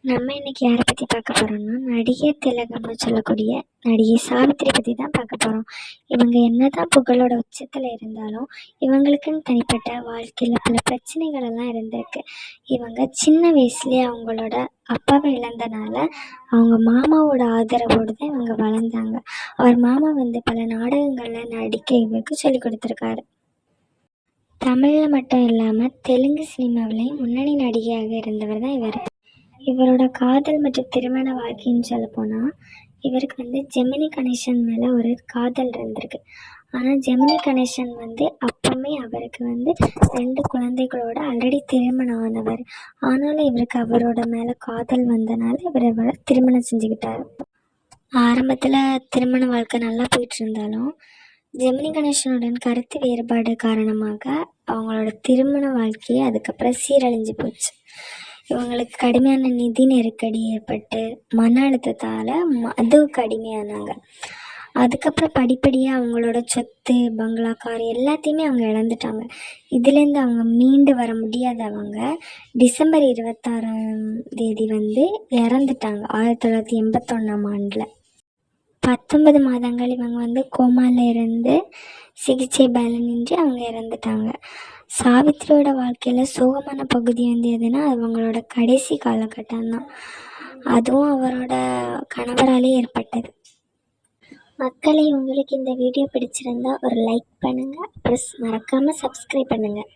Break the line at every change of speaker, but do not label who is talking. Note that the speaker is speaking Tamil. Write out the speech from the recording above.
நம்ம இன்னைக்கு யாரை பற்றி பார்க்க போகிறோம்னா, நடிகர் திலகம்னு சொல்லக்கூடிய நடிகை சாவித்திரி பற்றி தான் பார்க்க போகிறோம். இவங்க என்னதான் புகழோட உச்சத்தில் இருந்தாலும் இவங்களுக்குன்னு தனிப்பட்ட வாழ்க்கையில் பல பிரச்சனைகள் எல்லாம் இருந்திருக்கு. இவங்க சின்ன வயசுலேயே அவங்களோட அப்பாவை இழந்தனால அவங்க மாமாவோட ஆதரவோடு தான் இவங்க வளர்ந்தாங்க. அவர் மாமா பல நாடகங்களில் நடிக்க இவருக்கு சொல்லி கொடுத்துருக்காரு. தமிழில் மட்டும் இல்லாமல் தெலுங்கு சினிமாவிலையும் முன்னணி நடிகையாக இருந்தவர் தான் இவர். இவரோட காதல் மற்றும் திருமண வாழ்க்கைன்னு சொல்லப்போனால், இவருக்கு ஜெமினி கணேசன் மேலே ஒரு காதல் இருந்திருக்கு. ஆனால் ஜெமினி கணேசன் அப்போவுமே அவருக்கு 2 குழந்தைகளோட ஆல்ரெடி திருமணம் ஆனவர். ஆனாலும் இவருக்கு அவரோட மேலே காதல் வந்தனால இவர் திருமணம் செஞ்சுக்கிட்டார். ஆரம்பத்தில் திருமண வாழ்க்கை நல்லா போயிட்டு இருந்தாலும் ஜெமினி கணேசனுடன் கருத்து வேறுபாடு காரணமாக அவங்களோட திருமண வாழ்க்கையை அதுக்கப்புறம் சீரழிஞ்சு போச்சு. இவங்களுக்கு கடுமையான நிதி நெருக்கடி ஏற்பட்டு மன அழுத்தத்தால் அதுக்கு அடிமையானாங்க. அதுக்கப்புறம் படிப்படியாக அவங்களோட சொத்து, பங்களா, கார் எல்லாத்தையுமே அவங்க இழந்துட்டாங்க. இதுலேருந்து அவங்க மீண்டு வர முடியாதவங்க டிசம்பர் 26 இறந்துட்டாங்க 1981 ஆண்டில். 19 மாதங்கள் இவங்க கோமாவில் இருந்து சிகிச்சை பலனின்றி அவங்க இறந்துட்டாங்க. சாவித்திரியோட வாழ்க்கையில் சோகமான பகுதி எதுனா அவங்களோட கடைசி காலகட்டம் தான். அதுவும் அவரோட கணவராலே ஏற்பட்டது. மக்களை உங்களுக்கு இந்த வீடியோ பிடிச்சிருந்தா ஒரு லைக் பண்ணுங்கள், ப்ளஸ் மறக்காமல் சப்ஸ்கிரைப் பண்ணுங்கள்.